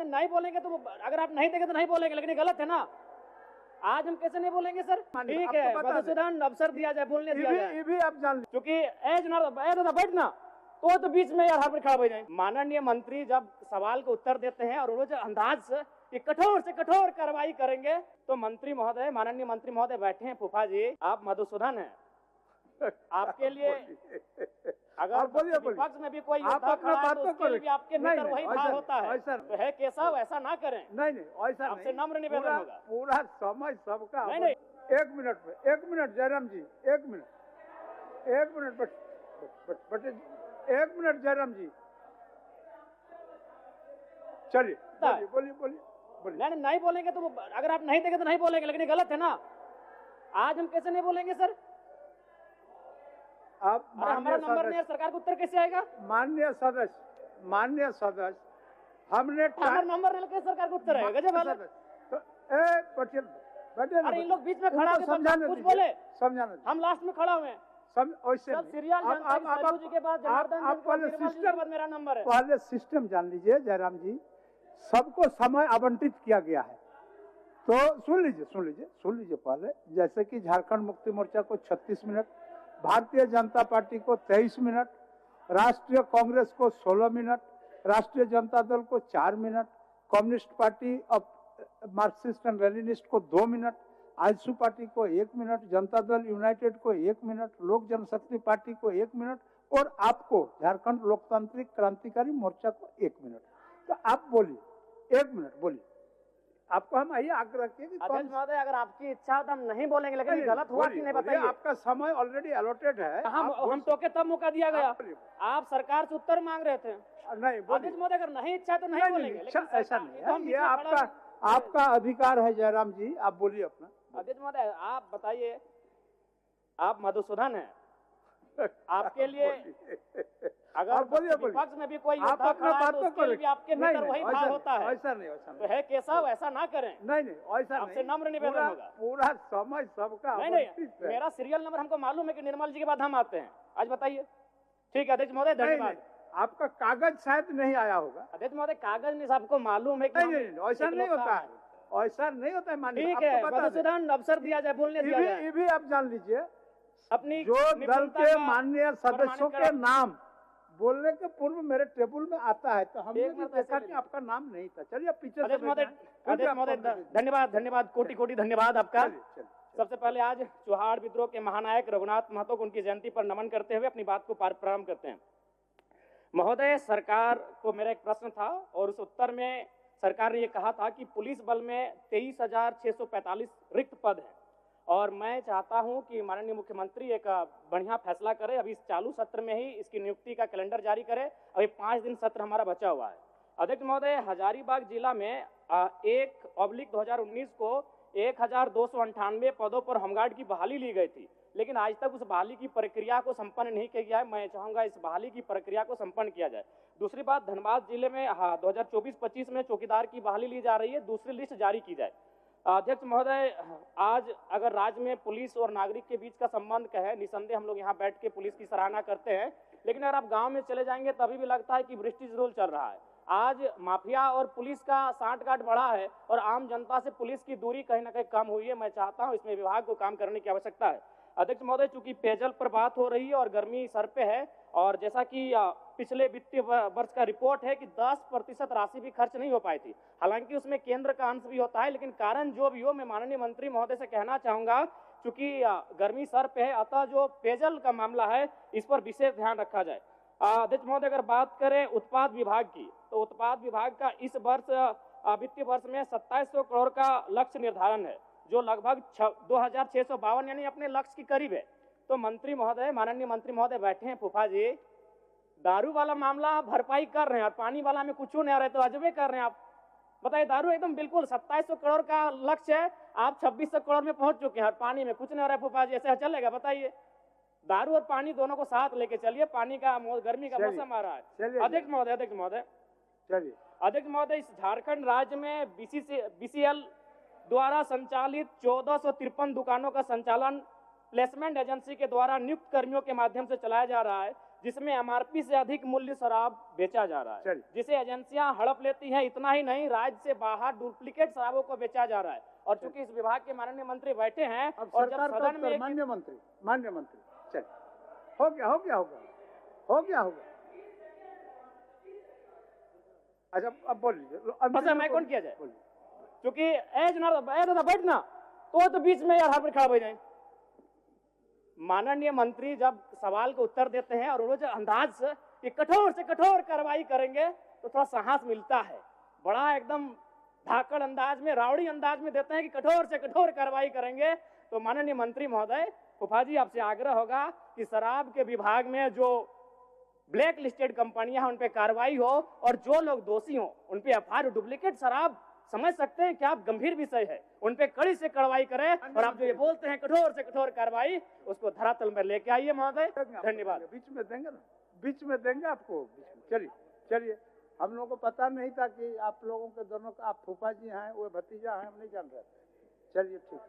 नहीं बोलेंगे तो अगर आप नहीं देंगे तो नहीं बोलेंगे, लेकिन ये गलत है ना। आज हम कैसे नहीं बोलेंगे सर? ठीक है, मधुसूदन अवसर दिया जाए, बोलने दिया जाए। ये भी आप जान क्योंकि एज ना बैठना तो बीच में यार हाथ खड़ा हो जाए। माननीय मंत्री जब सवाल का उत्तर देते हैं और वो जो अंदाज से कठोर कार्रवाई करेंगे, तो मंत्री महोदय, माननीय मंत्री महोदय बैठे हैं, फूफा जी आप मधुसूदन हैं, आपके लिए अगर विपक्ष में भी कोई योद्धा खड़ा है तो उसके लिए भी आपके भीतर वही भाव होता है। तो है केशव, ऐसा ना करें। नहीं ऐसा नहीं, आपसे नम्र निवेदन होगा। पूरा समय सबका। नहीं 1 मिनट जयराम जी, 1 मिनट 1 मिनट जयराम जी, चलिए बोलिए। नहीं बोलेंगे तो अगर आप नहीं देंगे तो नहीं बोलेंगे, लेकिन ये गलत है ना। आज हम कैसे नहीं बोलेंगे सर? आप हमारा नंबर नहीं है, सरकार को उत्तर कैसे आएगा? माननीय सदस्य हमने हमारा नंबर नहीं लेके सरकार को उत्तर आएगा। गजब है। अरे इन लोग बीच में खड़ा होकर कुछ बोले, समझाना, हम लास्ट में खड़ा हुए। मेरा नंबर है। पहले सिस्टम जान लीजिए जयराम जी, सबको समय आवंटित किया गया है। तो सुन लीजिए पहले, जैसे कि झारखंड मुक्ति मोर्चा को 36 मिनट, भारतीय जनता पार्टी को 23 मिनट, राष्ट्रीय कांग्रेस को 16 मिनट, राष्ट्रीय जनता दल को 4 minute, communist party Marxist and Leninist को 2 मिनट, आजसू पार्टी को 1 मिनट, जनता दल यूनाइटेड को 1 मिनट, लोक जनशक्ति पार्टी को 1 मिनट और आपको झारखंड लोकतांत्रिक क्रांतिकारी मोर्चा को 1 मिनट। तो आप बोलिए, 1 मिनट बोलिए। आपको हम यही आग्रह किए कि अध्यक्ष महोदय अगर आपकी इच्छा हो तो हम नहीं बोलेंगे, लेकिन गलत हुआ कि नहीं बताइए। आपका समय ऑलरेडी अलॉटेड है। हम टोके तब मौका दिया गया, आप सरकार से उत्तर मांग रहे थे। नहीं अध्यक्ष महोदय अगर नहीं इच्छा तो नहीं बोलेंगे, ऐसा नहीं है, ये आपका अधिकार है जयराम जी, आप बोलिए अपना। अध्यक्ष महोदय आप बताइए, आप मधुसूदन हैं, आपके लिए अगर विपक्ष में भी कोई योद्धा खड़ा है तो उसके लिए भी आपके भीतर वही भाव होता है। ऐसा नहीं तो है केशव, ऐसा ना करें। नहीं ऐसा नहीं, आपसे नम्र निवेदन होगा। पूरा समय सबका। नहीं मेरा सीरियल नंबर हमको मालूम है कि निर्मल जी के बाद हम आते हैं। आज बताइए। ठीक है अध्यक्ष महोदय, धन्यवाद। आपका कागज शायद नहीं आया होगा। अध्यक्ष महोदय कागज नहीं, सबको मालूम है कि नहीं ऐसा नहीं होता है, ऐसा नहीं होता है। मानिए ठीक है, मधुसूदन अवसर दिया जाए, बोलने दिया जाए। ये भी आप जान लीजिए, अपनी जो दल के माननीय सदस्यों के नाम बोलने के पूर्व मेरे टेबल में आता है, तो हमने देखा कि आपका नाम नहीं था। चलिए पीछे धन्यवाद, कोटि धन्यवाद आपका। सबसे पहले आज चौहाड़ विद्रोह के महानायक रघुनाथ महतो को उनकी जयंती पर नमन करते हुए अपनी बात को प्रारंभ करते हैं। महोदय, सरकार को मेरा एक प्रश्न था और उस उत्तर में सरकार ने ये कहा था कि पुलिस बल में 23,645 रिक्त पद हैं और मैं चाहता हूं कि माननीय मुख्यमंत्री एक बढ़िया फैसला करे, अभी इस चालू सत्र में ही इसकी नियुक्ति का कैलेंडर जारी करे। अभी 5 दिन सत्र हमारा बचा हुआ है। अध्यक्ष महोदय, हजारीबाग जिला में 1/2019 को 1298 पदों पर होमगार्ड की बहाली ली गई थी, लेकिन आज तक उस बहाली की प्रक्रिया को संपन्न नहीं किया गया है। मैं चाहूंगा इस बहाली की प्रक्रिया को संपन्न किया जाए। दूसरी बात, धनबाद जिले में 2024-25 में चौकीदार की बहाली ली जा रही है, दूसरी लिस्ट जारी की जाए। अध्यक्ष महोदय, आज अगर राज्य में पुलिस और नागरिक के बीच का संबंध कहे, निसंदेह हम लोग यहाँ बैठ के पुलिस की सराहना करते हैं, लेकिन अगर आप गांव में चले जाएंगे तभी भी लगता है कि ब्रिटिश रूल चल रहा है। आज माफिया और पुलिस का सांठगांठ बढ़ा है और आम जनता से पुलिस की दूरी कहीं ना कहीं कम हुई है। मैं चाहता हूं इसमें विभाग को काम करने की आवश्यकता है। अध्यक्ष महोदय, चूंकि पेयजल पर बात हो रही है और गर्मी सर पे है, और जैसा कि पिछले वित्तीय वर्ष का रिपोर्ट है कि 10% राशि भी खर्च नहीं हो पाई थी, हालांकि उसमें केंद्र का अंश भी होता है, लेकिन कारण जो भी हो, मैं माननीय मंत्री महोदय से कहना चाहूंगा, चूंकि गर्मी सर पे है, अतः जो पेयजल का मामला है इस पर विशेष ध्यान रखा जाए। अध्यक्ष महोदय, अगर बात करें उत्पाद विभाग की, तो उत्पाद विभाग का इस वर्ष वित्तीय वर्ष में 2700 करोड़ का लक्ष्य निर्धारण है, जो लगभग 2652 यानी अपने लक्ष्य के करीब है। तो मंत्री महोदय, माननीय मंत्री महोदय बैठे हैं, फूफा जी, दारू वाला मामला भरपाई कर रहे हैं और पानी वाला में कुछ नहीं आ रहे, तो अजबे कर रहे हैं आप। बताइए, दारू एकदम बिल्कुल 2700 करोड़ का लक्ष्य है, आप 2600 करोड़ में पहुंच चुके हैं और पानी में कुछ नहीं आ रहा है। फूफा जी, ऐसे चलेगा? बताइए, दारू और पानी दोनों को साथ लेके चलिए, पानी का गर्मी का मौसम आ रहा है। अध्यक्ष महोदय, इस झारखंड राज्य में BCL द्वारा संचालित 1453 दुकानों का संचालन प्लेसमेंट एजेंसी के द्वारा नियुक्त कर्मियों के माध्यम से चलाया जा रहा है। जिसमें एमआरपी से अधिक मूल्य शराब बेचा जा रहा है, चलिए। जिसे एजेंसियां हड़प लेती हैं। इतना ही नहीं, राज्य से बाहर डुप्लीकेट शराबों को बेचा जा रहा है। और चूंकि इस विभाग के माननीय मंत्री बैठे हैं अब और सरकार जब का सदन में उत्तर, मान्य मंत्री चलिए, हो गया अच्छा, अब बोल लीजिए, मैं कौन किया जाए, बोलिए। क्योंकि एज ना दादा बैठना तो बीच में यार हर पर खड़ा हो जाए। माननीय मंत्री जब सवाल को उत्तर देते हैं और वो जो अंदाज से कठोर कार्रवाई करेंगे तो थोड़ा साहस मिलता है। बड़ा एकदम धाकड़ अंदाज में, रावड़ी अंदाज में देते हैं कि कठोर से कठोर कार्रवाई करेंगे। तो माननीय मंत्री महोदय, फूफा जी आपसे आग्रह होगा कि शराब के विभाग में जो ब्लैक लिस्टेड कंपनियां हैं उन पे कार्रवाई हो और जो लोग दोषी हो उन पे एफआईआर। डुप्लीकेट शराब समझ सकते हैं क्या, आप गंभीर विषय है, उन पे कड़ी से कार्रवाई करें। और आप जो ये बोलते हैं कठोर से कठोर कार्रवाई, उसको धरातल में लेके आइए महोदय। धन्यवाद। बीच में देंगे ना, बीच में देंगे आपको। चलिए, हम लोगों को पता नहीं था कि आप लोगों के दोनों का, आप फूफा जी हैं, वो भतीजा हैं, हम नहीं जान रहे थे। चलिए ठीक।